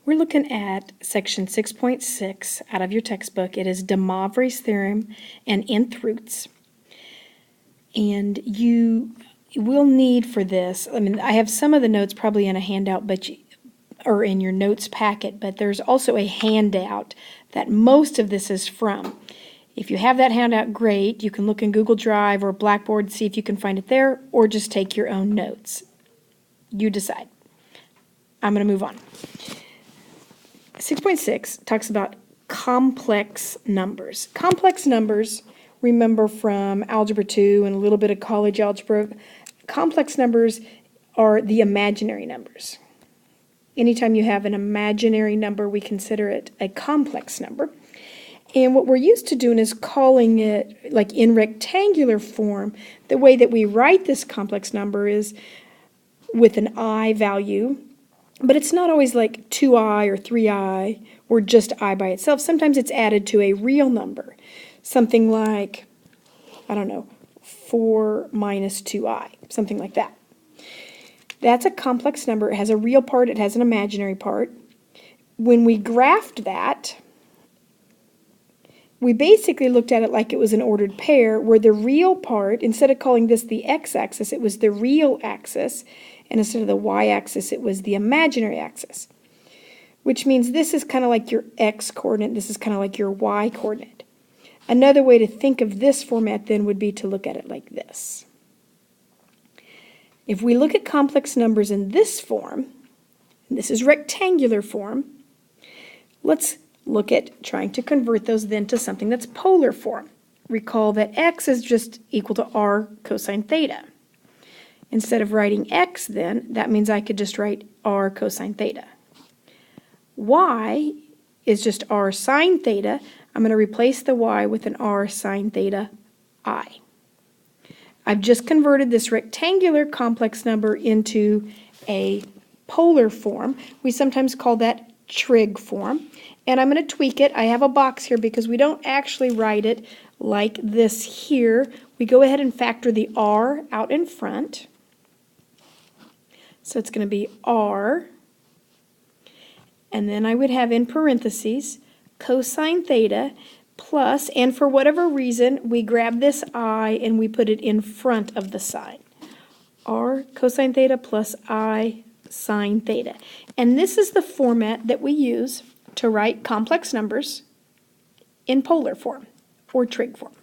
We're looking at section 6.6 out of your textbook. It is DeMoivre's theorem and nth roots. And you will need for this, I have some of the notes probably in a handout, or in your notes packet, but there's also a handout that most of this is from. If you have that handout, great. You can look in Google Drive or Blackboard, see if you can find it there, or just take your own notes. You decide. I'm going to move on. 6.6 talks about complex numbers. Complex numbers, remember from Algebra 2 and a little bit of college algebra, complex numbers are the imaginary numbers. Anytime you have an imaginary number, we consider it a complex number. And what we're used to doing is calling it, like in rectangular form, the way that we write this complex number is with an I value. But it's not always like 2i or 3i or just I by itself. Sometimes it's added to a real number. Something like, 4 minus 2i, something like that. That's a complex number. It has a real part, it has an imaginary part. When we graphed that, we basically looked at it like it was an ordered pair, where the real part, instead of calling this the x-axis, it was the real axis, and instead of the y-axis, it was the imaginary axis, which means this is kind of like your x-coordinate, this is kind of like your y-coordinate. Another way to think of this format then would be to look at it like this. If we look at complex numbers in this form, and this is rectangular form, let's look at trying to convert those then to something that's polar form. Recall that x is just equal to r cosine theta. Instead of writing x then, that means I could just write r cosine theta. Y is just r sine theta. I'm going to replace the y with an r sine theta I. I've just converted this rectangular complex number into a polar form. We sometimes call that trig form. And I'm going to tweak it. I have a box here because we don't actually write it like this here. We go ahead and factor the r out in front. So it's going to be r, and then I would have in parentheses cosine theta plus, and for whatever reason, we grab this I and we put it in front of the sign. R cosine theta plus I sine theta. And this is the format that we use to write complex numbers in polar form or trig form.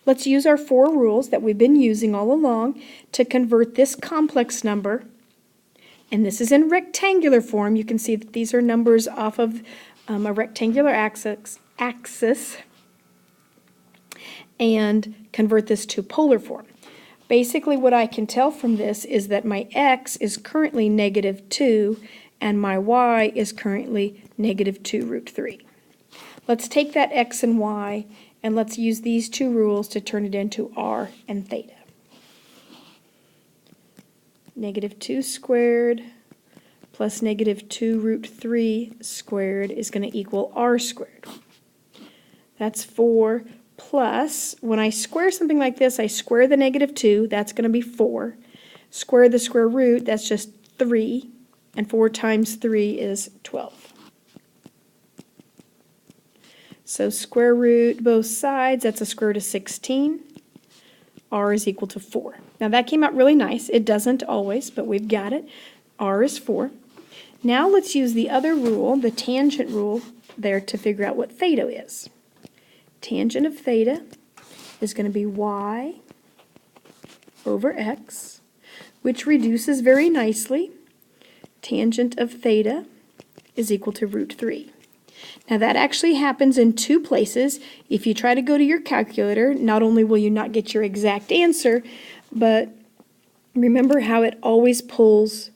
Let's use our 4 rules that we've been using all along to convert this complex number, and this is in rectangular form. You can see that these are numbers off of a rectangular axis, and convert this to polar form. Basically what I can tell from this is that my x is currently -2 and my y is currently -2 root 3. Let's take that x and y and let's use these 2 rules to turn it into r and theta. -2 squared plus -2 root 3 squared is going to equal r squared. That's 4 plus, when I square something like this, I square the -2, that's going to be 4. Square the square root, that's just 3, and 4 times 3 is 12. So square root both sides, that's a square root of 16. R is equal to 4. Now that came out really nice. It doesn't always, but we've got it. R is 4. Now let's use the other rule, the tangent rule, there to figure out what theta is. Tangent of theta is going to be y over x, which reduces very nicely. Tangent of theta is equal to root 3. Now that actually happens in 2 places. If you try to go to your calculator, not only will you not get your exact answer, but remember how it always pulls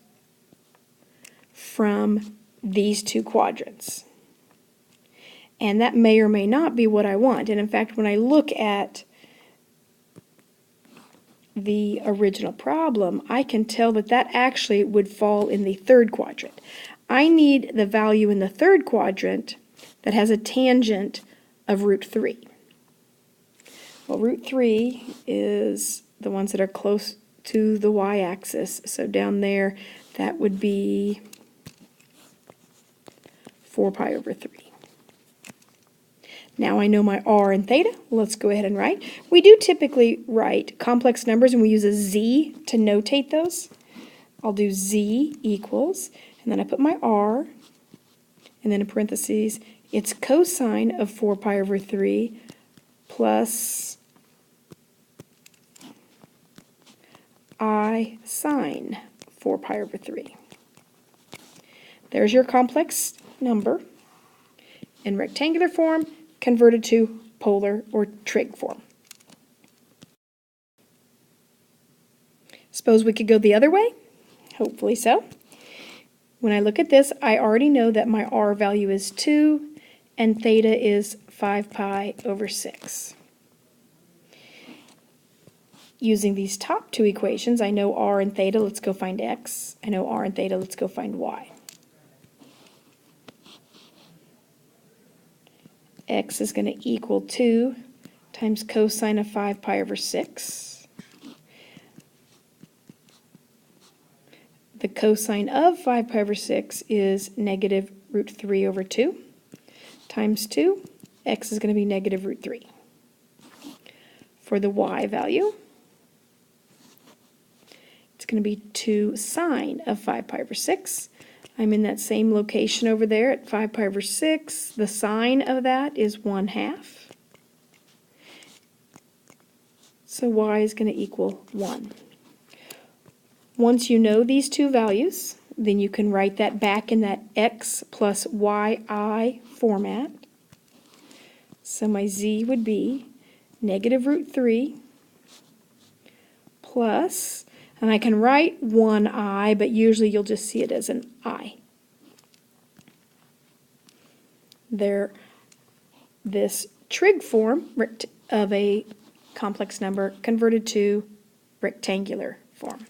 from these 2 quadrants. And that may or may not be what I want. And in fact, when I look at the original problem, I can tell that that actually would fall in the 3rd quadrant. I need the value in the 3rd quadrant that has a tangent of root 3. Well, root 3 is the ones that are close to the y-axis. So down there, That would be 4 pi over 3. Now I know my r and theta. Let's go ahead and write. We do typically write complex numbers, and we use a z to notate those. I'll do z equals, and then I put my r, and then in parentheses, it's cosine of 4 pi over 3 plus I sine 4 pi over 3. There's your complex number in rectangular form converted to polar or trig form. Suppose we could go the other way? Hopefully so. When I look at this, I already know that my r value is 2 and theta is 5 pi over 6. Using these top two equations, I know r and theta, let's go find x. I know r and theta, let's go find y. X is going to equal 2 times cosine of 5 pi over 6. The cosine of 5 pi over 6 is negative root 3 over 2 times 2. X is going to be negative root 3. For the y value, it's going to be 2 sine of 5 pi over 6. I'm in that same location over there at 5 pi over 6. The sine of that is 1/2. So y is going to equal 1. Once you know these two values, then you can write that back in that x plus yi format. So my z would be negative root 3 plus, and I can write 1i, but usually you'll just see it as an I. There, this trig form of a complex number converted to rectangular form.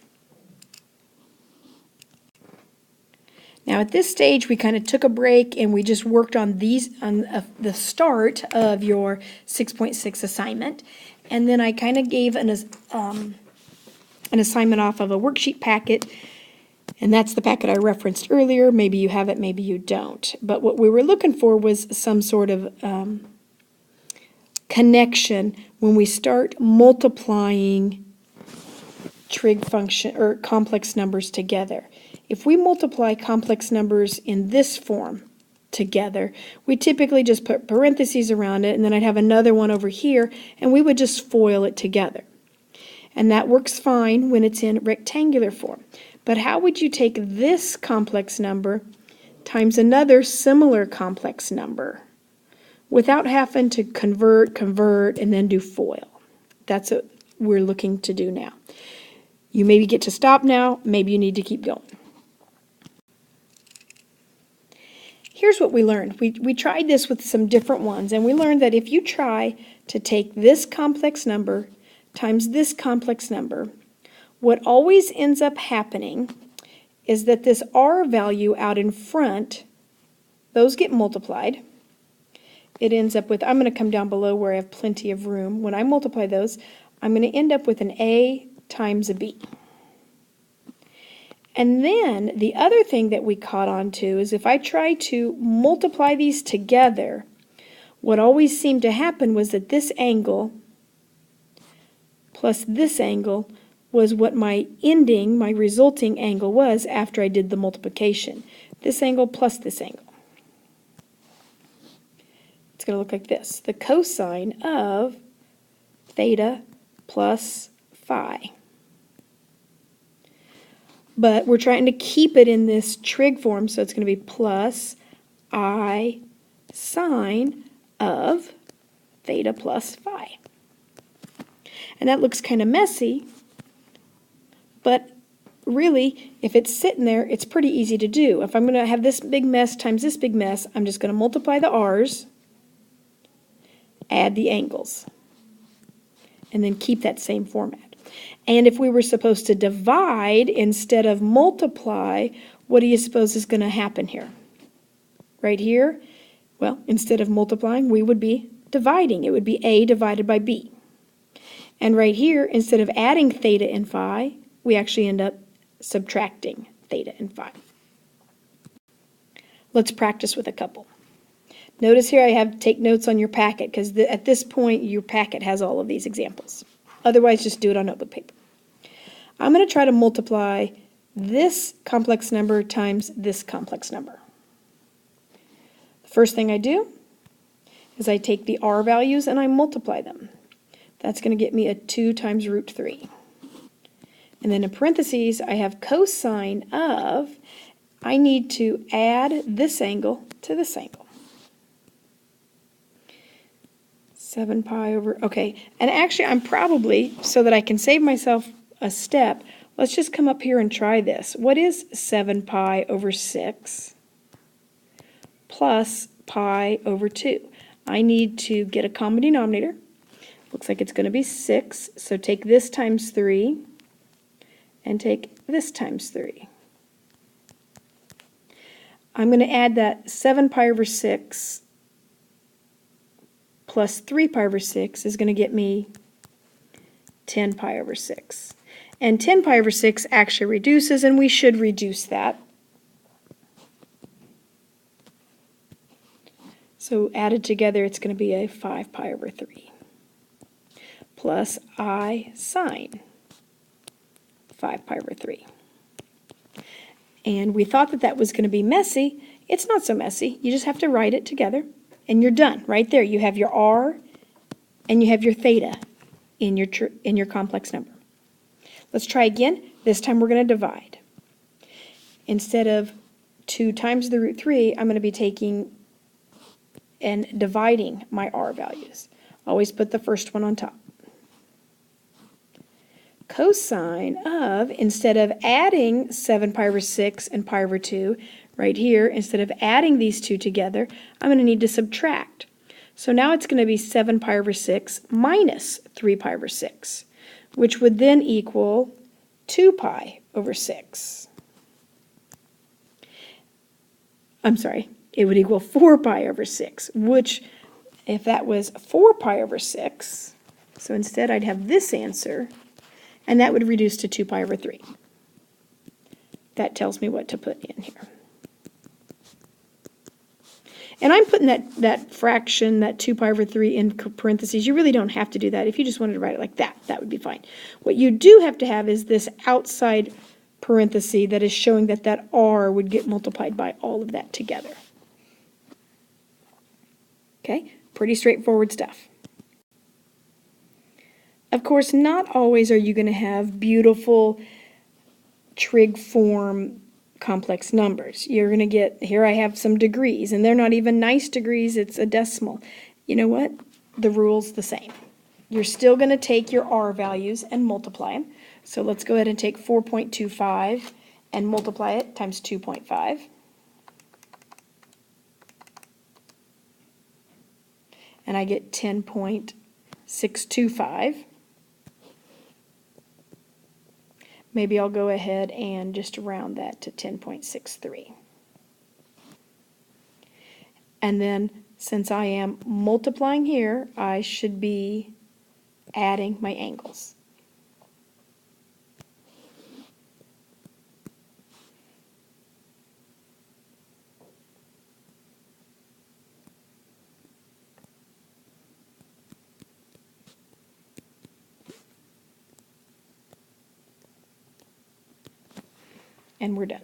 Now at this stage we kind of took a break and we just worked on these on the start of your 6.6 assignment, and then I kind of gave an assignment off of a worksheet packet, and that's the packet I referenced earlier. Maybe you have it, maybe you don't. But what we were looking for was some sort of connection when we start multiplying trig function or complex numbers together. If we multiply complex numbers in this form together, we typically just put parentheses around it, and then I'd have another one over here, and we would just FOIL it together. And that works fine when it's in rectangular form. But how would you take this complex number times another similar complex number without having to convert, and then do FOIL? That's what we're looking to do now. You maybe get to stop now, maybe you need to keep going. Here's what we learned. We tried this with some different ones, and we learned that if you try to take this complex number times this complex number, what always ends up happening is that this r value out in front, those get multiplied. It ends up with, I'm going to come down below where I have plenty of room. When I multiply those, I'm going to end up with an a times a b. And then the other thing that we caught on to is if I try to multiply these together, what always seemed to happen was that this angle plus this angle was what my resulting angle was after I did the multiplication. This angle plus this angle. It's going to look like this. The cosine of theta plus phi. But we're trying to keep it in this trig form, so it's going to be plus I sine of theta plus phi. And that looks kind of messy, but really, if it's sitting there, it's pretty easy to do. If I'm going to have this big mess times this big mess, I'm just going to multiply the r's, add the angles, and then keep that same format. And if we were supposed to divide instead of multiply, what do you suppose is going to happen here? Right here, well, instead of multiplying, we would be dividing. It would be a divided by b. And right here, instead of adding theta and phi, we actually end up subtracting theta, and phi. Let's practice with a couple. Notice here I have to take notes on your packet because at this point your packet has all of these examples. Otherwise, just do it on notebook paper. I'm going to try to multiply this complex number times this complex number. The first thing I do is I take the r values and I multiply them. That's going to get me a 2 times root 3. And then in parentheses, I have cosine of, I need to add this angle to this angle. 7 pi over, okay. And actually, I'm probably, so that I can save myself a step, let's just come up here and try this. What is 7 pi over 6 plus pi over 2? I need to get a common denominator. Looks like it's going to be 6, so take this times 3 and take this times 3. I'm going to add that 7 pi over 6 plus 3 pi over 6 is going to get me 10 pi over 6. And 10 pi over 6 actually reduces, and we should reduce that. So added together, it's going to be a 5 pi over 3 plus I sine 5 pi over 3. And we thought that that was going to be messy. It's not so messy. You just have to write it together, and you're done. Right there, you have your r and you have your theta in your complex number. Let's try again. This time we're going to divide. Instead of 2 times the root 3, I'm going to be taking and dividing my r values. Always put the first one on top. Cosine of, instead of adding 7 pi over 6 and pi over 2, right here, instead of adding these two together, I'm going to need to subtract. So now it's going to be 7 pi over 6 minus 3 pi over 6, which would then equal 2 pi over 6. I'm sorry, it would equal 4 pi over 6, which, if that was 4 pi over 6, so instead I'd have this answer, and that would reduce to 2 pi over 3. That tells me what to put in here. And I'm putting that fraction, that 2 pi over 3, in parentheses. You really don't have to do that. If you just wanted to write it like that, that would be fine. What you do have to have is this outside parenthesis that is showing that that r would get multiplied by all of that together. Okay, pretty straightforward stuff. Of course, not always are you going to have beautiful trig form complex numbers. You're going to get, here I have some degrees, and they're not even nice degrees, it's a decimal. You know what? The rule's the same. You're still going to take your r values and multiply them. So let's go ahead and take 4.25 and multiply it times 2.5. And I get 10.625. Maybe I'll go ahead and just round that to 10.63. And then, since I am multiplying here, I should be adding my angles. And we're done.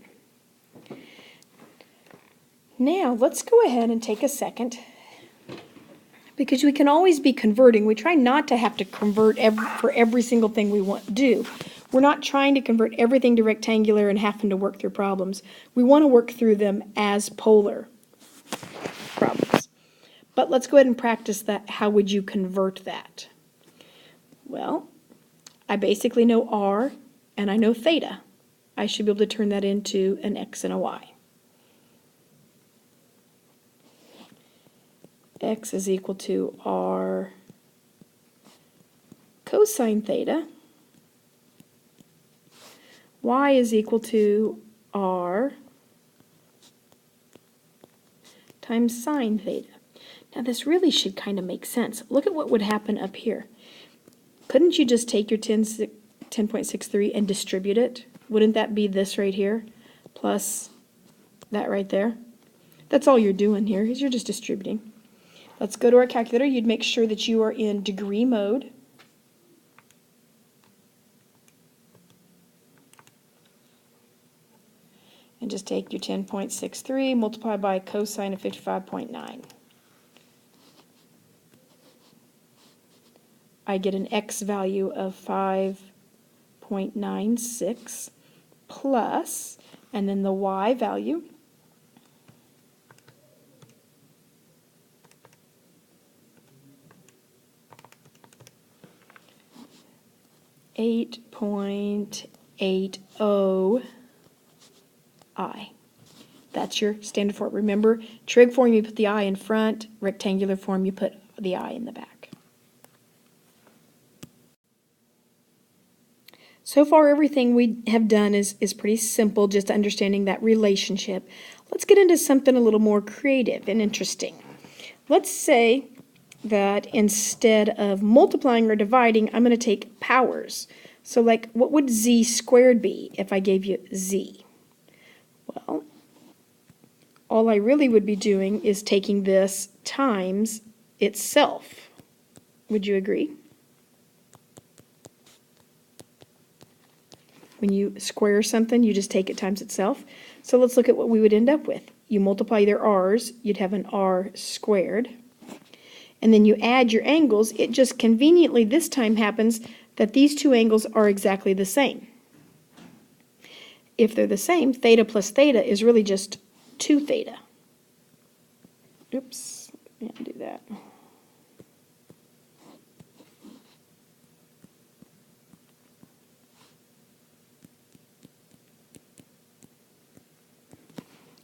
Now let's go ahead and take a second, because we can always be converting. We try not to have to convert for every single thing we want to do. We're not trying to convert everything to rectangular and having to work through problems. We want to work through them as polar problems. But let's go ahead and practice that. How would you convert that? Well, I basically know r and I know theta. I should be able to turn that into an x and a y. X is equal to r cosine theta. Y is equal to r times sine theta. Now this really should kind of make sense. Look at what would happen up here. Couldn't you just take your 10.63 and distribute it? Wouldn't that be this right here? plus that right there. That's all you're doing here, is you're just distributing. Let's go to our calculator. You'd make sure that you are in degree mode. And just take your 10.63, multiply by cosine of 55.9. I get an x value of 5.96 plus, and then the y value, .80 I. That's your standard form. Remember, trig form you put the I in front, rectangular form you put the I in the back. So far everything we have done is pretty simple, just understanding that relationship. Let's get into something a little more creative and interesting. Let's say that instead of multiplying or dividing, I'm going to take powers. So like, what would z squared be if I gave you z? Well, all I really would be doing is taking this times itself. Would you agree? When you square something, you just take it times itself. So let's look at what we would end up with. You multiply their r's, you'd have an r squared. And then you add your angles. It just conveniently this time happens that these two angles are exactly the same. If they're the same, theta plus theta is really just 2 theta. Oops, can't do that.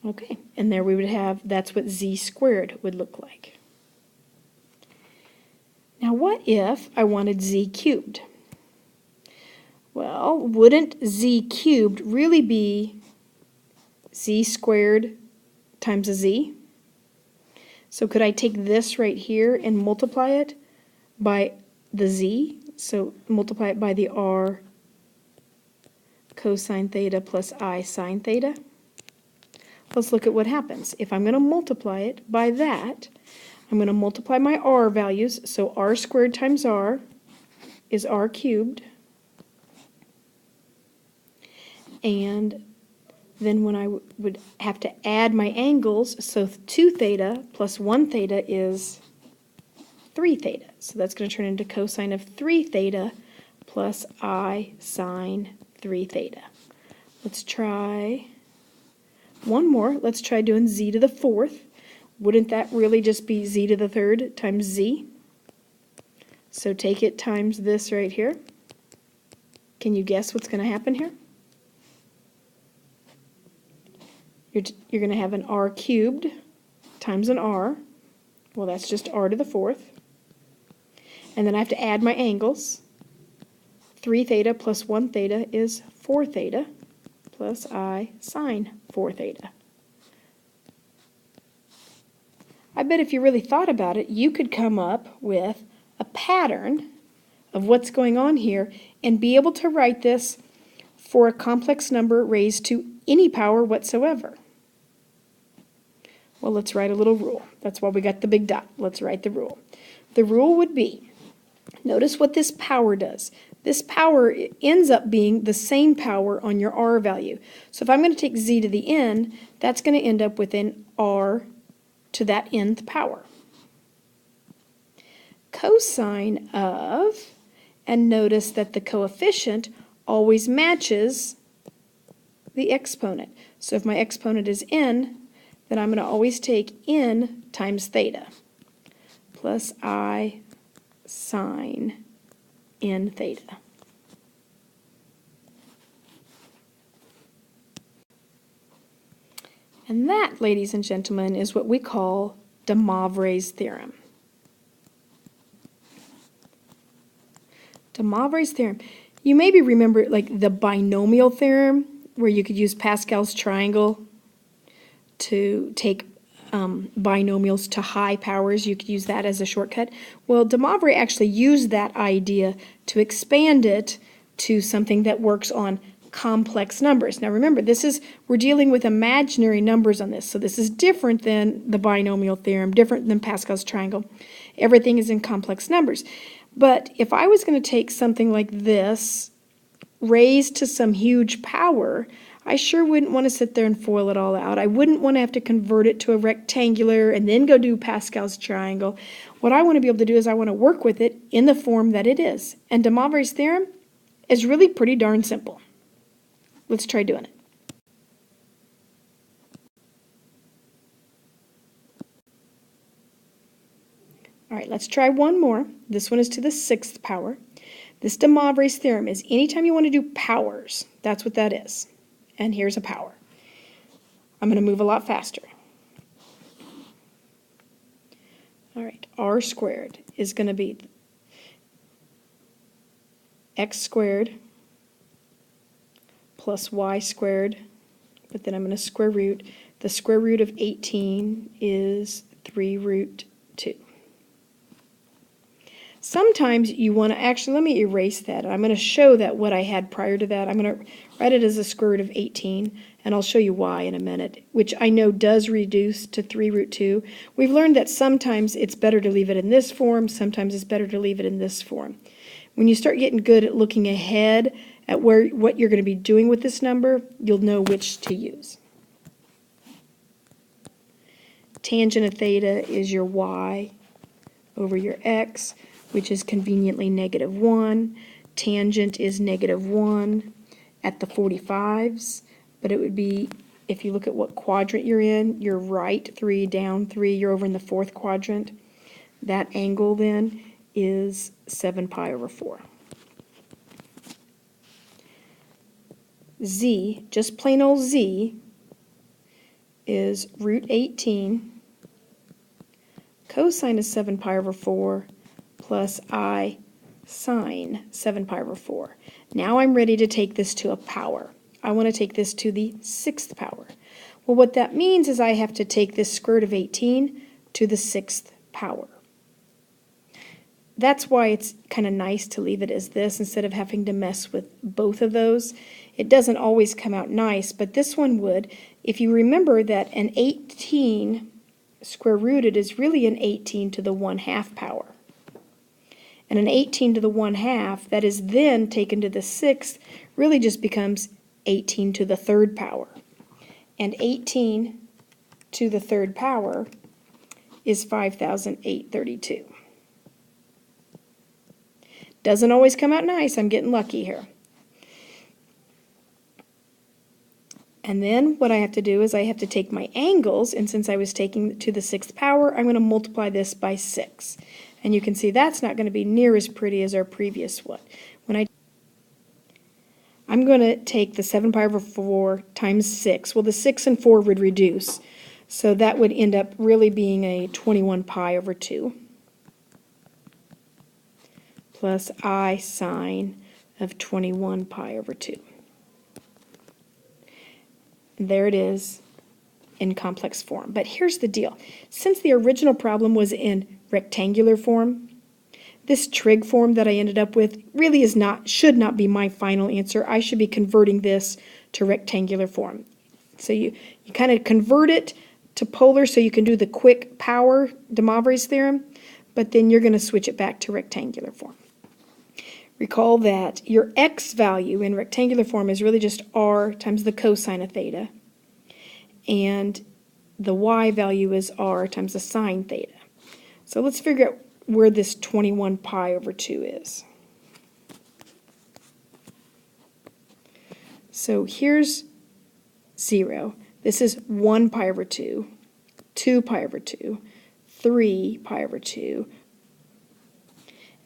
Okay, and there we would have, that's what z squared would look like. Now what if I wanted z cubed? Well, wouldn't z cubed really be z squared times a z? So could I take this right here and multiply it by the z? So multiply it by the r cosine theta plus I sine theta. Let's look at what happens. If I'm going to multiply it by that, I'm going to multiply my r values. So r squared times r is r cubed. And then when I would have to add my angles, so 2 theta plus 1 theta is 3 theta. So that's going to turn into cosine of 3 theta plus I sine 3 theta. Let's try one more. Let's try doing z to the 4th. Wouldn't that really just be z to the 3rd times z? So take it times this right here. Can you guess what's going to happen here? You're going to have an r cubed times an r. Well, that's just r to the 4th. And then I have to add my angles. 3 theta plus 1 theta is 4 theta plus I sine 4 theta. I bet if you really thought about it, you could come up with a pattern of what's going on here and be able to write this for a complex number raised to any power whatsoever. Well, let's write a little rule. That's why we got the big dot. Let's write the rule. The rule would be, notice what this power does. This power ends up being the same power on your r value. So if I'm going to take z to the n, that's going to end up with an r to that nth power. Cosine of, and notice that the coefficient always matches the exponent. So if my exponent is n, then I'm going to always take n times theta plus I sine n theta. And that, ladies and gentlemen, is what we call DeMoivre's theorem. DeMoivre's theorem. You maybe remember like the binomial theorem, where you could use Pascal's triangle to take binomials to high powers. You could use that as a shortcut. Well, DeMoivre actually used that idea to expand it to something that works on complex numbers. Now remember, we're dealing with imaginary numbers on this, so this is different than the binomial theorem, different than Pascal's triangle. Everything is in complex numbers. But if I was going to take something like this, raised to some huge power, I sure wouldn't want to sit there and FOIL it all out. I wouldn't want to have to convert it to a rectangular and then go do Pascal's triangle. What I want to be able to do is I want to work with it in the form that it is. And DeMoivre's theorem is really pretty darn simple. Let's try doing it. All right, let's try one more. This one is to the 6th power. This DeMoivre's theorem is anytime you want to do powers, that's what that is. And here's a power. I'm going to move a lot faster. All right, r squared is going to be x squared plus y squared, but then I'm going to square root. The square root of 18 is 3 root 2. Sometimes you want to actually, let me erase that. I'm going to show that what I had prior to that. I'm going to write it as a square root of 18, and I'll show you why in a minute, which I know does reduce to 3 root 2. We've learned that sometimes it's better to leave it in this form, sometimes it's better to leave it in this form. When you start getting good at looking ahead at what you're going to be doing with this number, you'll know which to use. Tangent of theta is your y over your x, which is conveniently -1. Tangent is -1 at the 45s, but it would be, if you look at what quadrant you're in, you're right 3, down 3, you're over in the 4th quadrant. That angle then is 7 pi over 4. Z, just plain old Z, is root 18. Cosine is 7 pi over 4 plus I sine 7 pi over 4. Now I'm ready to take this to a power. I want to take this to the 6th power. Well, what that means is I have to take this square root of 18 to the 6th power. That's why it's kind of nice to leave it as this instead of having to mess with both of those. It doesn't always come out nice, but this one would. If you remember that an 18 square rooted is really an 18 to the 1/2 power. And an 18 to the 1/2 that is then taken to the 6th really just becomes 18 to the 3rd power. And 18 to the 3rd power is 5,832. Doesn't always come out nice. I'm getting lucky here. And then what I have to do is I have to take my angles, and since I was taking it to the 6th power, I'm going to multiply this by 6. And you can see that's not going to be near as pretty as our previous one. I'm going to take the 7 pi over 4 times 6. Well, the 6 and 4 would reduce, so that would end up really being a 21 pi over 2 plus I sine of 21 pi over 2. And there it is in complex form. But here's the deal. Since the original problem was in rectangular form, this trig form that I ended up with really should not be my final answer. I should be converting this to rectangular form. So you kind of convert it to polar so you can do the quick power DeMoivre's theorem, but then you're going to switch it back to rectangular form. Recall that your x value in rectangular form is really just r times the cosine of theta, and the y value is r times the sine theta. So let's figure out where this 21 pi over 2 is. So here's 0. This is 1 pi over 2, 2 pi over 2, 3 pi over 2,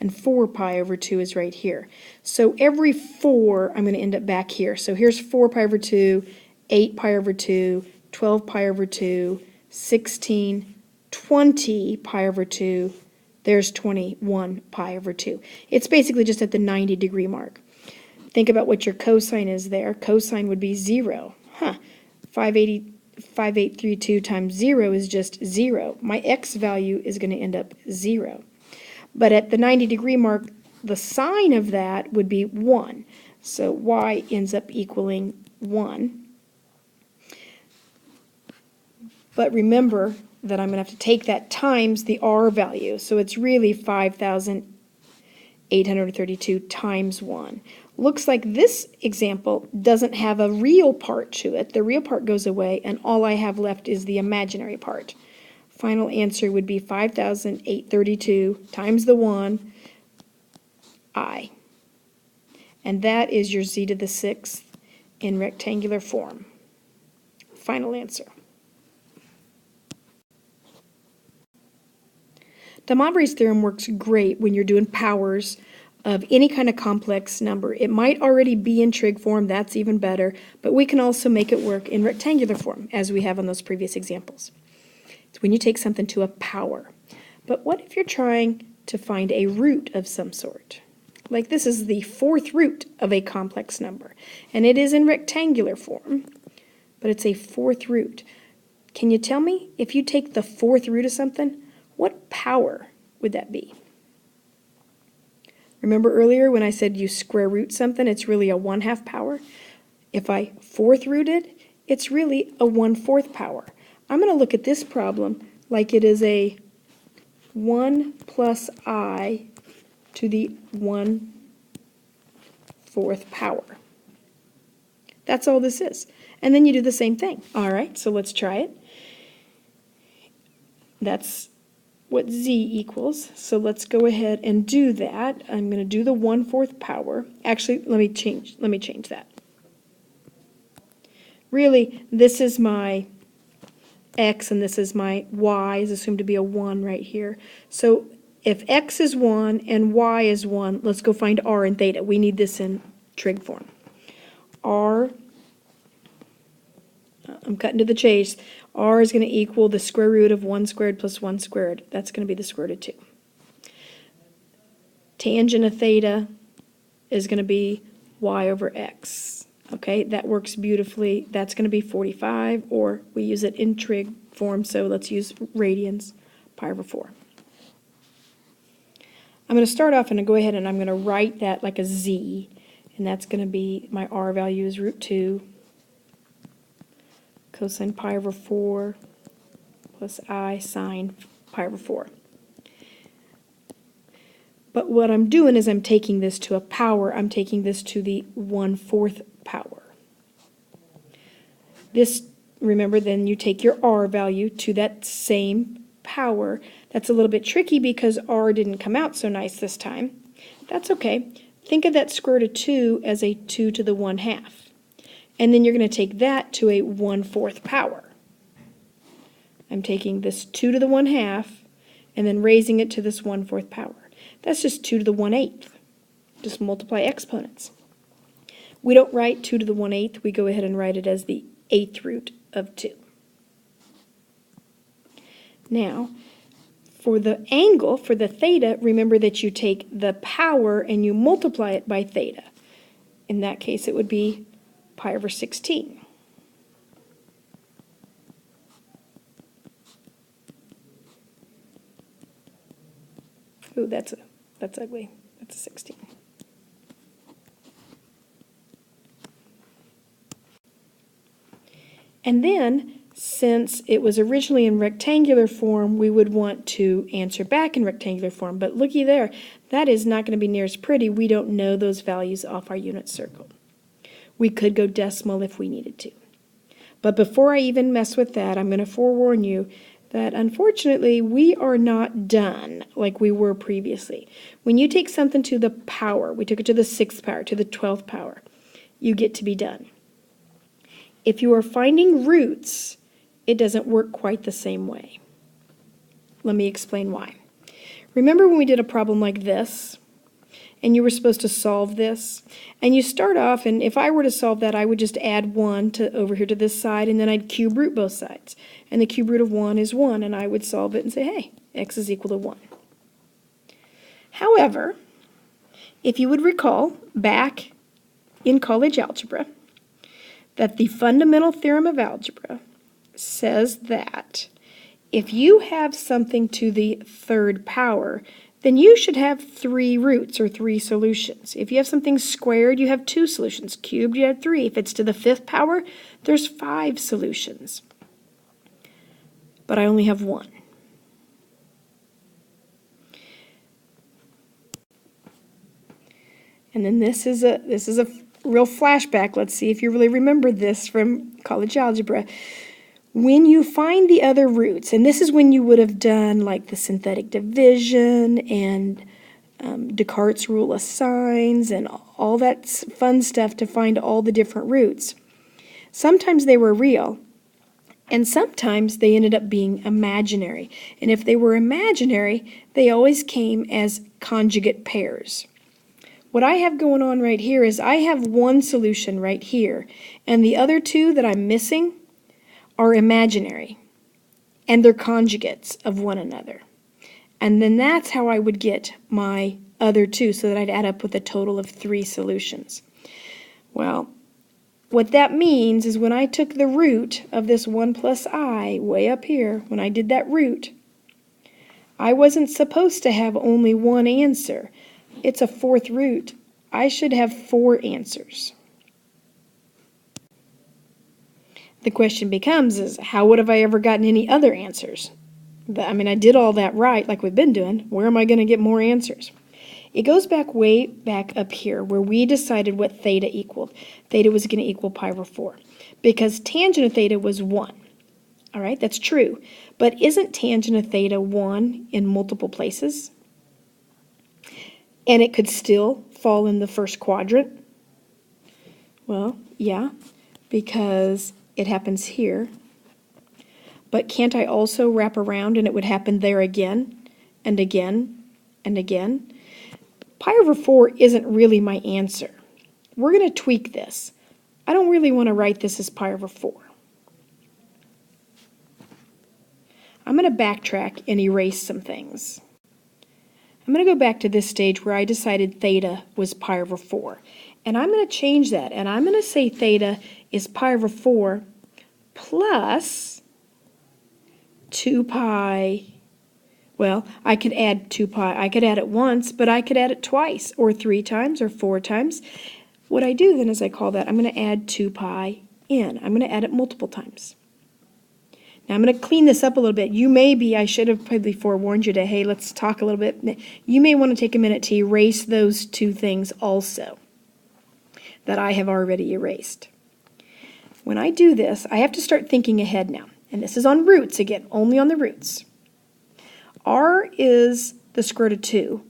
and 4 pi over 2 is right here. So every 4, I'm going to end up back here. So here's 4 pi over 2, 8 pi over 2, 12 pi over 2, 16, 20 pi over 2, there's 21 pi over 2. It's basically just at the 90-degree mark. Think about what your cosine is there. Cosine would be 0. 5832 times 0 is just 0. My x value is going to end up 0. But at the 90-degree mark, the sine of that would be 1. So y ends up equaling 1. But remember that I'm going to have to take that times the r value. So it's really 5,832 times 1. Looks like this example doesn't have a real part to it. The real part goes away, and all I have left is the imaginary part. Final answer would be 5,832 times the 1, I. And that is your z to the 6th in rectangular form. Final answer. DeMoivre's theorem works great when you're doing powers of any kind of complex number. It might already be in trig form, that's even better, but we can also make it work in rectangular form, as we have on those previous examples. It's when you take something to a power. But what if you're trying to find a root of some sort? Like this is the 4th root of a complex number, and it is in rectangular form, but it's a 4th root. Can you tell me, if you take the 4th root of something, what power would that be? Remember earlier when I said you square root something, it's really a 1/2 power? If I 4th root it, it's really a 1/4 power. I'm going to look at this problem like it is a 1 plus I to the 1/4 power. That's all this is. And then you do the same thing. All right, so let's try it. That's what z equals. So let's go ahead and do that. I'm going to do the 1/4 power. Actually, let me change that. Really, this is my x and this is my y, is assumed to be a 1 right here. So if x is 1 and y is 1, let's go find r and theta. We need this in trig form. R, I'm cutting to the chase, r is going to equal the square root of 1 squared plus 1 squared. That's going to be the square root of 2. Tangent of theta is going to be y over x. Okay, that works beautifully. That's going to be 45, or we use it in trig form, so let's use radians, pi over 4. I'm going to start off and go ahead and I'm going to write that like a z, and that's going to be, my r value is root 2 cosine pi over 4 plus I sine pi over 4. But what I'm doing is I'm taking this to a power. I'm taking this to the 1/4 power. This, remember, then you take your r value to that same power. That's a little bit tricky because r didn't come out so nice this time. That's okay. Think of that square root of 2 as a 2 to the 1/2. And then you're going to take that to a 1/4 power. I'm taking this 2 to the 1/2 and then raising it to this 1/4 power. That's just 2 to the 1/8. Just multiply exponents. We don't write 2 to the 1/8. We go ahead and write it as the 8th root of 2. Now, for the angle, for the theta, remember that you take the power and you multiply it by theta. In that case, it would be pi over 16. Ooh, that's ugly. That's a 16. And then, since it was originally in rectangular form, we would want to answer back in rectangular form. But looky there, that is not going to be near as pretty. We don't know those values off our unit circle. We could go decimal if we needed to. But before I even mess with that, I'm going to forewarn you that unfortunately we are not done like we were previously. When you take something to the power, we took it to the 6th power, to the 12th power, you get to be done. If you are finding roots, it doesn't work quite the same way. Let me explain why. Remember when we did a problem like this, and you were supposed to solve this, and you start off, and if I were to solve that, I would just add 1 to over here to this side, and then I'd cube root both sides. And the cube root of 1 is 1, and I would solve it and say, hey, x is equal to 1. However, if you would recall back in college algebra, that the fundamental theorem of algebra says that if you have something to the 3rd power, then you should have 3 roots or 3 solutions. If you have something squared, you have 2 solutions. Cubed, you have 3. If it's to the 5th power, there's 5 solutions. But I only have 1. And then this is a real flashback. Let's see if you really remember this from college algebra. When you find the other roots, and this is when you would have done like the synthetic division and Descartes' rule of signs and all that fun stuff to find all the different roots. Sometimes they were real, and sometimes they ended up being imaginary. And if they were imaginary, they always came as conjugate pairs. What I have going on right here is I have one solution right here, and the other 2 that I'm missing are imaginary, and they're conjugates of one another. And then that's how I would get my other 2, so that I'd add up with a total of 3 solutions. Well, what that means is when I took the root of this 1 plus I way up here, when I did that root, I wasn't supposed to have only one answer. It's a 4th root. I should have 4 answers. The question becomes is, how would have I ever gotten any other answers? I mean, I did all that right, like we've been doing. Where am I going to get more answers? It goes back way back up here where we decided what theta equaled. Theta was going to equal pi over 4 because tangent of theta was 1. All right, that's true. But isn't tangent of theta 1 in multiple places? And it could still fall in the first quadrant? Well, yeah, because it happens here. But can't I also wrap around and it would happen there again and again and again? Pi over 4 isn't really my answer. We're going to tweak this. I don't really want to write this as pi over 4. I'm going to backtrack and erase some things. I'm going to go back to this stage where I decided theta was pi over 4. And I'm going to change that, and I'm going to say theta is pi over 4 plus 2 pi. Well, I could add 2 pi. I could add it once, but I could add it twice, or 3 times, or 4 times. What I do then is I call that, I'm going to add 2 pi in. I'm going to add it multiple times. Now I'm going to clean this up a little bit. I should have probably forewarned you to, hey, let's talk a little bit. You may want to take a minute to erase those 2 things also that I have already erased. When I do this, I have to start thinking ahead now. And this is on roots again, only on the roots. R is the square root of 2,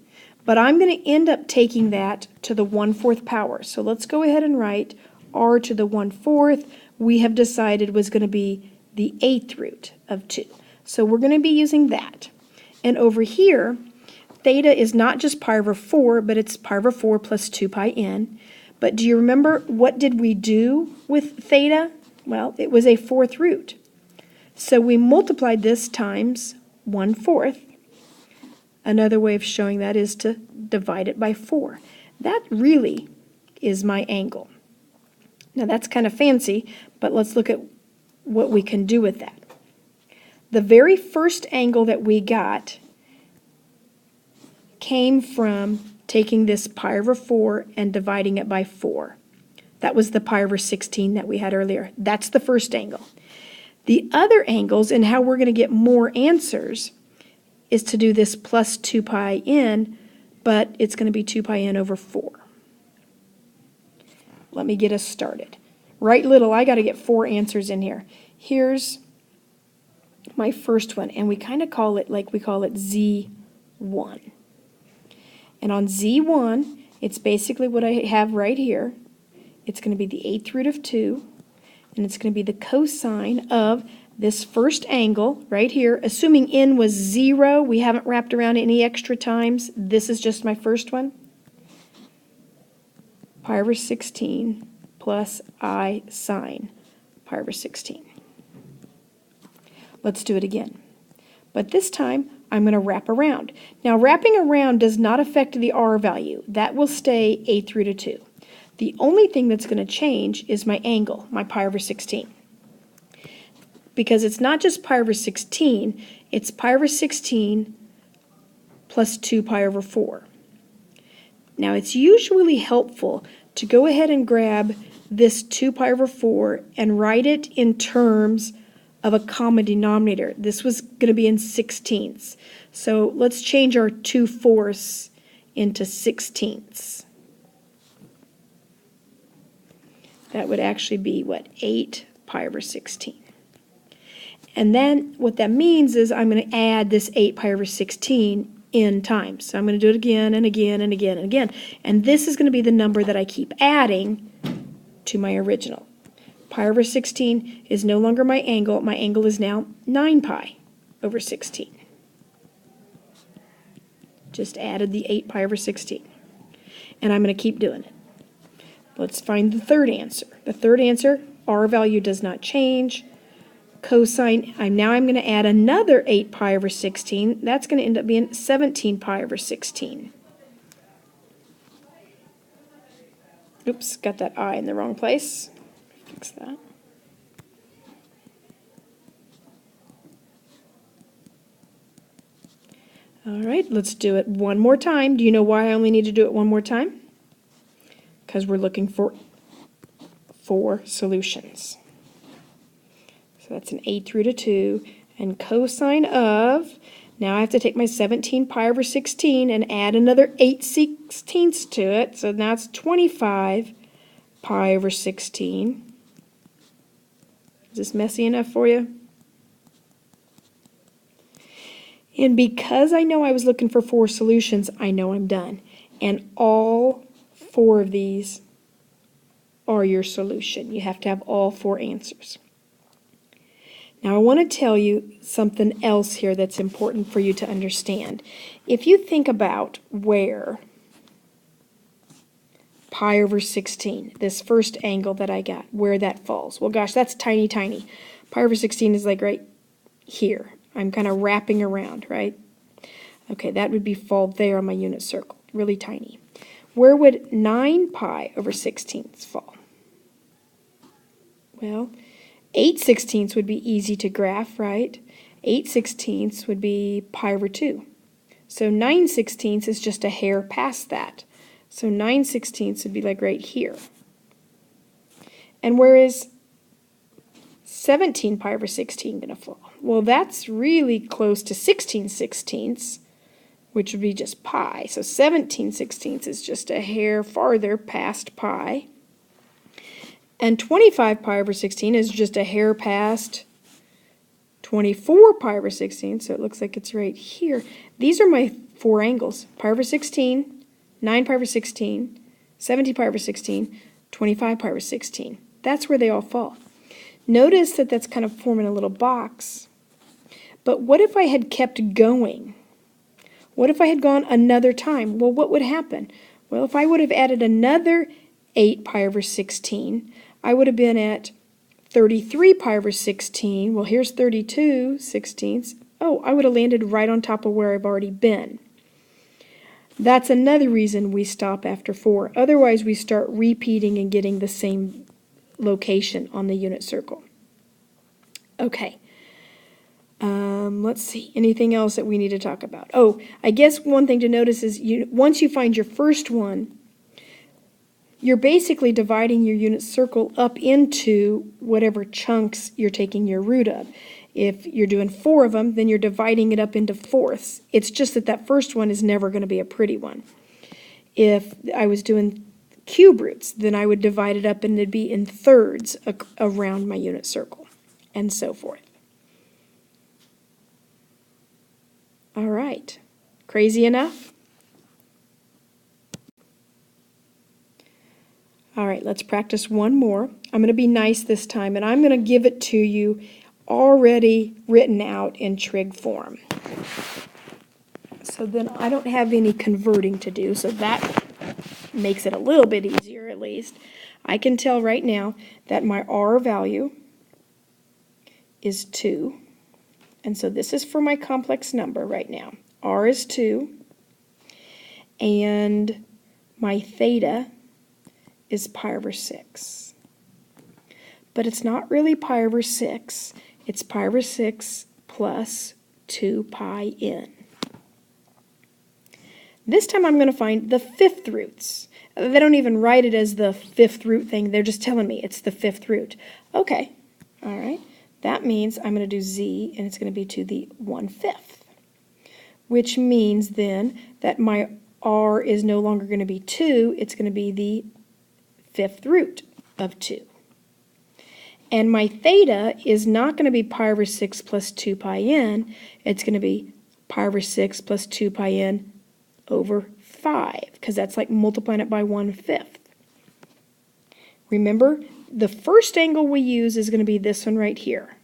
but I'm going to end up taking that to the 1/4 power. So let's go ahead and write R to the 1/4. We have decided was going to be the 8th root of 2. So we're going to be using that. And over here, theta is not just pi over 4, but it's pi over 4 plus 2 pi n. But do you remember what did we do with theta? Well, it was a 4th root. So we multiplied this times 1/4. Another way of showing that is to divide it by 4. That really is my angle. Now that's kind of fancy, but let's look at what we can do with that. The very first angle that we got came from taking this pi over 4 and dividing it by 4. That was the pi over 16 that we had earlier. That's the first angle. The other angles and how we're going to get more answers is to do this plus 2 pi n, but it's going to be 2 pi n over 4. Let me get us started. Right little, I got to get 4 answers in here. Here's my first one, and we kind of call it like we call it Z1. And on Z1, it's basically what I have right here. It's going to be the 8th root of 2, and it's going to be the cosine of this first angle right here, assuming n was 0. We haven't wrapped around any extra times. This is just my first one. Pi over 16 plus I sine pi over 16. Let's do it again. But this time, I'm going to wrap around. Now, wrapping around does not affect the r value. That will stay 8th root of 2. The only thing that's going to change is my angle, my pi over 16. Because it's not just pi over 16, it's pi over 16 plus 2 pi over 4. Now it's usually helpful to go ahead and grab this 2 pi over 4 and write it in terms of a common denominator. This was going to be in 16ths. So let's change our 2/4 into 16ths. That would actually be, what, 8 pi over 16. And then what that means is I'm going to add this 8 pi over 16 n times. So I'm going to do it again and again and again and again. And this is going to be the number that I keep adding to my original. Pi over 16 is no longer my angle. My angle is now 9 pi over 16. Just added the 8 pi over 16. And I'm going to keep doing it. Let's find the third answer. The third answer, r value does not change. Cosine, now I'm going to add another 8 pi over 16. That's going to end up being 17 pi over 16. Oops, got that I in the wrong place. Fix that. All right, let's do it one more time. Do you know why I only need to do it one more time? Because we're looking for 4 solutions. So that's an 8 root of 2, and cosine of, now I have to take my 17 pi over 16 and add another 8/16 to it, so now it's 25 pi over 16. Is this messy enough for you? And because I know I was looking for 4 solutions, I know I'm done. And all 4 of these are your solution. You have to have all 4 answers. Now I want to tell you something else here that's important for you to understand. If you think about where pi over 16, this first angle that I got, where that falls. Well, gosh, that's tiny, tiny. Pi over 16 is like right here. I'm kind of wrapping around, right? Okay, that would be fall there on my unit circle, really tiny. Where would 9 pi over 16ths fall? Well, 8/16 would be easy to graph, right? 8/16 would be pi over 2. So 9/16 is just a hair past that. So 9/16 would be like right here. And where is 17 pi over 16 going to fall? Well, that's really close to 16/16, which would be just pi. So 17/16 is just a hair farther past pi. And 25 pi over 16 is just a hair past 24 pi over 16, so it looks like it's right here. These are my 4 angles. Pi over 16, 9 pi over 16, 17 pi over 16, 25 pi over 16. That's where they all fall. Notice that that's kind of forming a little box. But what if I had kept going? What if I had gone another time? Well, what would happen? Well, if I would have added another 8 pi over 16, I would have been at 33 pi over 16. Well, here's 32/16. Oh, I would have landed right on top of where I've already been. That's another reason we stop after 4. Otherwise, we start repeating and getting the same location on the unit circle. Okay. Let's see. Anything else that we need to talk about? Oh, I guess one thing to notice is once you find your first one, you're basically dividing your unit circle up into whatever chunks you're taking your root of. If you're doing 4 of them, then you're dividing it up into fourths. It's just that that first one is never going to be a pretty one. If I was doing cube roots, then I would divide it up and it'd be in thirds around my unit circle, and so forth. All right. Crazy enough? All right, let's practice one more. I'm going to be nice this time, and I'm going to give it to you already written out in trig form. So then I don't have any converting to do, so that makes it a little bit easier at least. I can tell right now that my r value is 2. And so this is for my complex number right now. R is 2. And my theta is pi over 6. But it's not really pi over 6. It's pi over 6 plus 2 pi n. This time I'm going to find the fifth roots. They don't even write it as the fifth root thing. They're just telling me it's the fifth root. Okay, all right. That means I'm going to do z, and it's going to be to the 1/5, which means then that my r is no longer going to be 2. It's going to be the fifth root of 2. And my theta is not going to be pi over 6 plus 2 pi n. It's going to be pi over 6 plus 2 pi n over 5, because that's like multiplying it by 1/5. Remember, the first angle we use is going to be this one right here,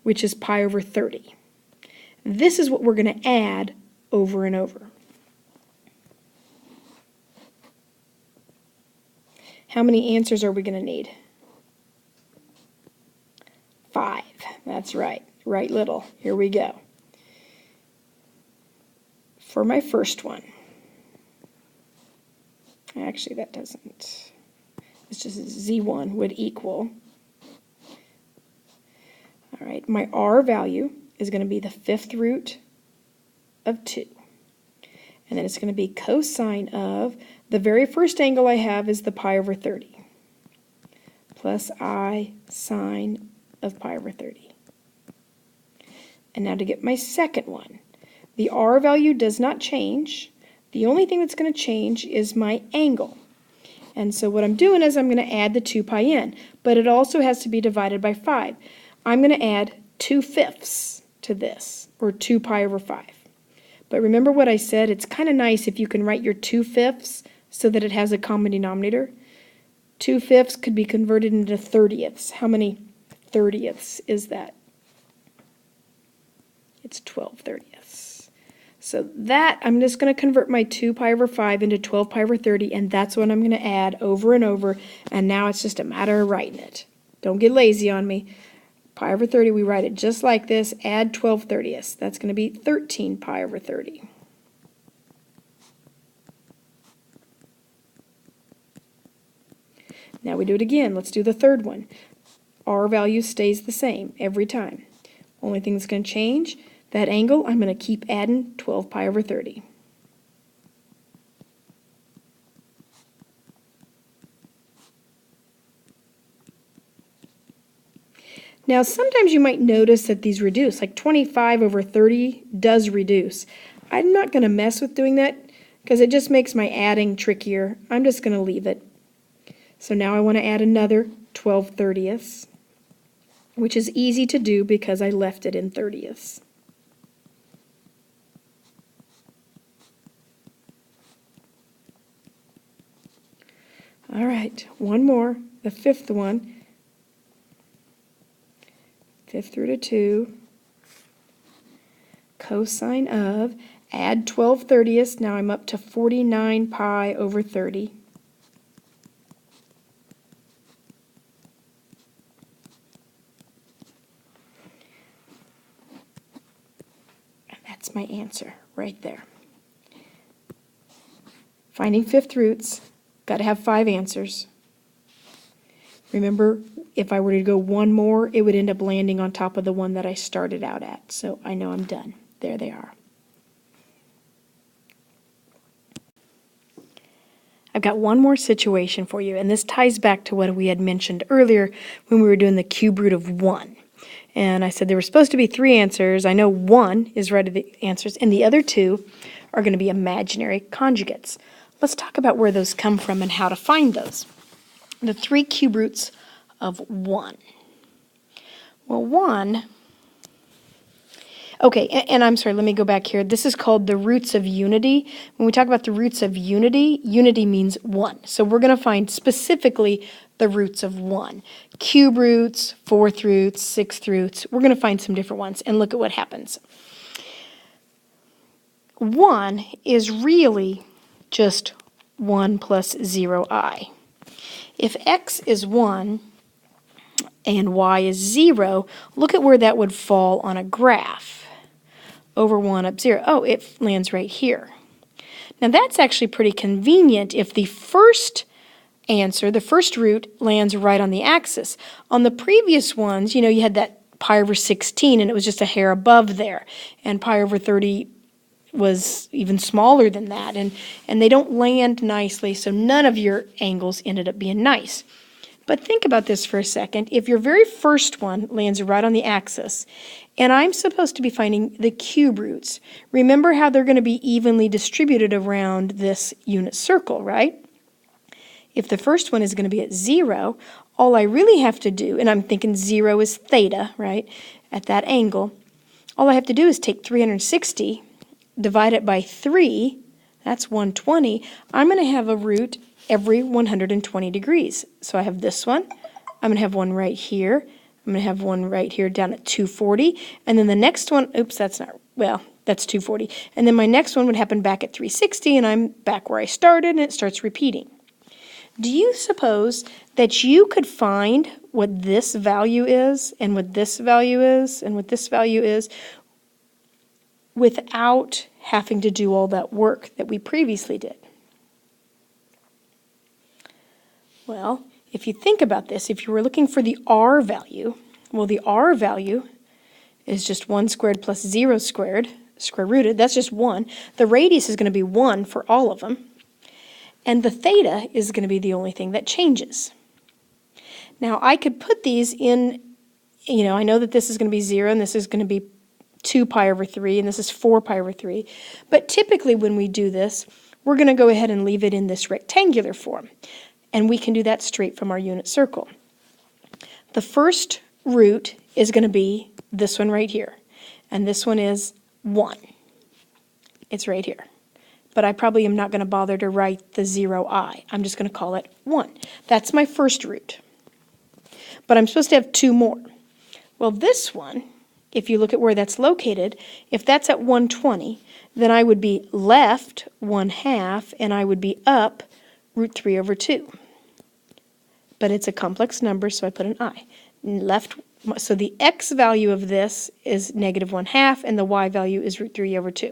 which is pi over 30. This is what we're going to add over and over. How many answers are we going to need? 5. That's right. Right little. Here we go. For my first one. Actually, that doesn't. It's just z1 would equal. All right, my r value is going to be the fifth root of 2. And then it's going to be cosine of, the very first angle I have is the pi over 30, plus I sine of pi over 30. And now to get my second one, the r value does not change. The only thing that's going to change is my angle. And so what I'm doing is I'm going to add the 2 pi n, but it also has to be divided by 5. I'm going to add 2/5 to this, or 2 pi over 5. But remember what I said, it's kind of nice if you can write your 2/5 so that it has a common denominator. 2/5 could be converted into 30ths. How many 30ths is that? It's 12 30ths. So that, I'm just going to convert my 2 pi over 5 into 12 pi over 30, and that's what I'm going to add over and over, and now it's just a matter of writing it. Don't get lazy on me. Pi over 30, we write it just like this, add 12 30ths. That's going to be 13 pi over 30. Now we do it again. Let's do the third one. R value stays the same every time. Only thing that's going to change, that angle, I'm going to keep adding 12 pi over 30. Now sometimes you might notice that these reduce, like 25 over 30 does reduce. I'm not going to mess with doing that because it just makes my adding trickier. I'm just going to leave it. So now I want to add another 12 30ths, which is easy to do because I left it in 30ths. All right, one more, the fifth one. Fifth root of 2, cosine of, add 12 30ths, now I'm up to 49 pi over 30. And that's my answer right there. Finding fifth roots, got to have 5 answers. Remember, if I were to go one more, it would end up landing on top of the one that I started out at. So I know I'm done. There they are. I've got one more situation for you, and this ties back to what we had mentioned earlier when we were doing the cube root of 1. And I said there were supposed to be 3 answers. I know 1 is right of the answers, and the other 2 are going to be imaginary conjugates. Let's talk about where those come from and how to find those. The 3 cube roots of 1. Well, 1, okay, and I'm sorry, let me go back here. This is called the roots of unity. When we talk about the roots of unity, unity means 1. So we're going to find specifically the roots of 1. Cube roots, 4th roots, 6th roots. We're going to find some different ones and look at what happens. 1 is really just 1 plus 0i. If x is 1 and y is 0, look at where that would fall on a graph. Over 1 up 0. Oh, it lands right here. Now that's actually pretty convenient if the first answer, the first root, lands right on the axis. On the previous ones, you had that pi over 16 and it was just a hair above there. And pi over 30 was even smaller than that, and they don't land nicely, so none of your angles ended up being nice. But think about this for a second. If your very first one lands right on the axis, and I'm supposed to be finding the cube roots, remember how they're going to be evenly distributed around this unit circle, right? If the first one is going to be at 0, all I really have to do, and I'm thinking 0 is theta, right, at that angle, all I have to do is take 360, divide it by 3, that's 120. I'm going to have a root every 120 degrees. So I have this one, I'm going to have one right here, I'm going to have one right here down at 240, and then the next one, oops, that's not, well, that's 240, and then my next one would happen back at 360, and I'm back where I started, and it starts repeating. Do you suppose that you could find what this value is, and what this value is, and what this value is, without having to do all that work that we previously did? Well, if you think about this, if you were looking for the r value, well, the r value is just 1 squared plus 0 squared, square rooted. That's just 1. The radius is going to be 1 for all of them. And the theta is going to be the only thing that changes. Now, I could put these in, I know that this is going to be 0, and this is going to be 2 pi over 3, and this is 4 pi over 3. But typically when we do this, we're going to go ahead and leave it in this rectangular form. And we can do that straight from our unit circle. The first root is going to be this one right here. And this one is 1. It's right here. But I probably am not going to bother to write the 0i. I'm just going to call it 1. That's my first root. But I'm supposed to have 2 more. Well, this one, if you look at where that's located, if that's at 120, then I would be left 1/2, and I would be up root 3 over 2. But it's a complex number, so I put an I. Left, so the x value of this is negative 1/2, and the y value is root 3 over 2.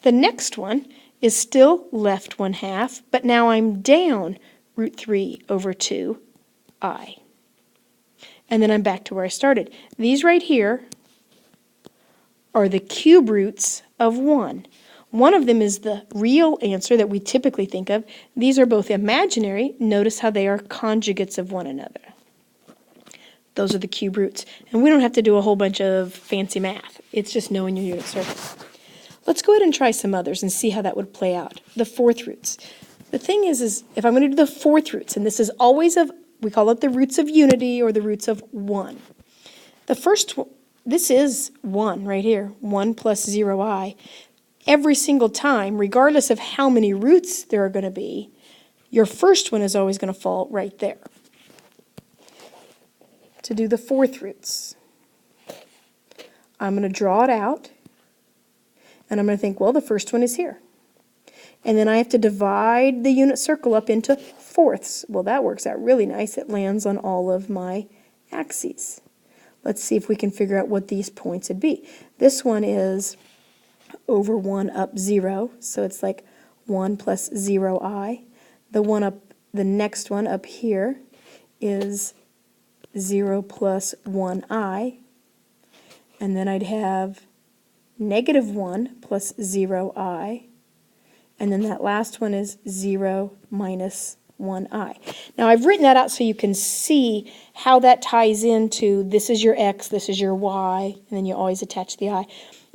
The next one is still left 1/2, but now I'm down root 3 over 2i. And then I'm back to where I started. These right here are the cube roots of 1. One of them is the real answer that we typically think of. These are both imaginary. Notice how they are conjugates of one another. Those are the cube roots. And we don't have to do a whole bunch of fancy math. It's just knowing your unit circle. Let's go ahead and try some others and see how that would play out. The fourth roots. The thing is if I'm going to do the fourth roots, and this is always we call it the roots of unity or the roots of 1. The first, this is 1 right here, 1 plus 0i. Every single time, regardless of how many roots there are going to be, your first one is always going to fall right there. To do the fourth roots, I'm going to draw it out, and I'm going to think, well, the first one is here. And then I have to divide the unit circle up into fourths. Well, that works out really nice. It lands on all of my axes. Let's see if we can figure out what these points would be. This one is over 1 up 0, so it's like 1 plus 0i. The next one up here is 0 plus 1i, and then I'd have negative 1 plus 0i, and then that last one is 0 minus 1i. Now I've written that out so you can see how that ties into this is your x, this is your y, and then you always attach the I.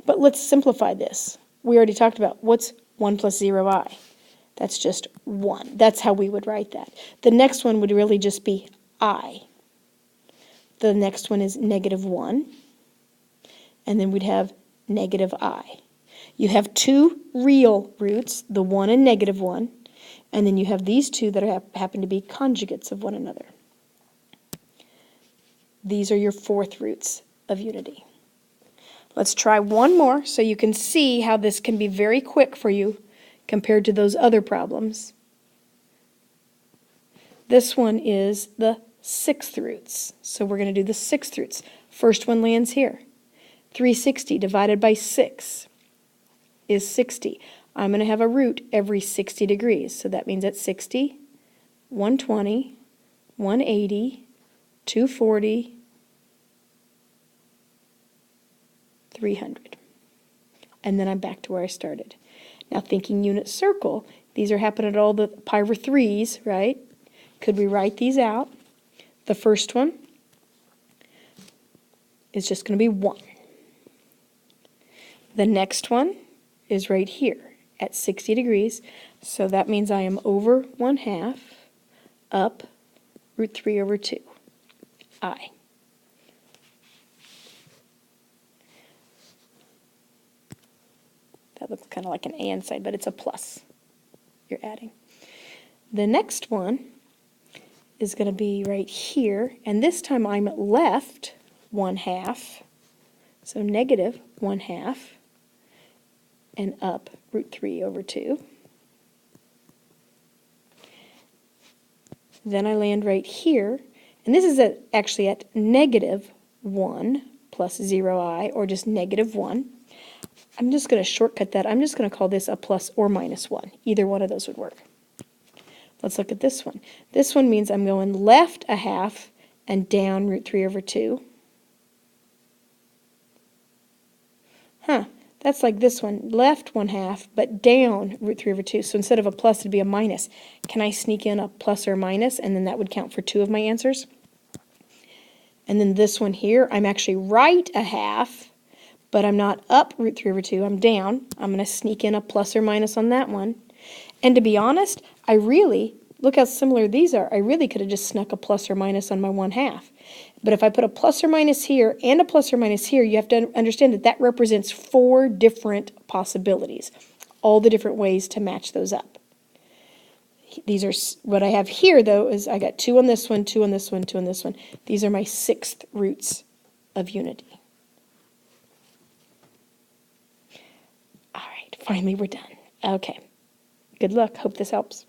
But let's simplify this. We already talked about what's 1 plus 0i. That's just 1. That's how we would write that. The next one would really just be I. The next one is negative 1. And then we'd have negative I. You have 2 real roots, the 1 and negative 1. And then you have these 2 that happen to be conjugates of one another. These are your fourth roots of unity. Let's try one more so you can see how this can be very quick for you compared to those other problems. This one is the sixth roots. So we're going to do the sixth roots. First one lands here. 360 divided by 6 is 60. I'm going to have a root every 60 degrees. So that means at 60, 120, 180, 240, 300. and then I'm back to where I started. Now thinking unit circle, these are happening at all the pi over 3's, right? Could we write these out? The first one is just going to be 1. The next one is right here at 60 degrees, so that means I am over 1/2 up root 3 over 2, I. That looks kind of like an and sign, but it's a plus you're adding. The next one is going to be right here, and this time I'm left 1/2, so negative 1/2, and up root 3 over 2. Then I land right here, and this is actually at negative 1 plus 0i, or just negative 1. I'm just going to shortcut that. I'm just going to call this a plus or minus 1. Either one of those would work. Let's look at this one. This one means I'm going left 1/2 and down root 3 over 2. That's like this one, left 1/2, but down root 3 over 2. So instead of a plus, it'd be a minus. Can I sneak in a plus or minus, and then that would count for 2 of my answers? And then this one here, I'm actually right 1/2, but I'm not up root 3 over 2, I'm down. I'm going to sneak in a plus or minus on that one. And to be honest, look how similar these are. I really could have just snuck a plus or minus on my 1/2. But if I put a plus or minus here and a plus or minus here, you have to understand that that represents 4 different possibilities, all the different ways to match those up. These are, what I have here though is I got 2 on this one, 2 on this one, 2 on this one. These are my 6th roots of unity. All right, finally we're done. Okay, good luck. Hope this helps.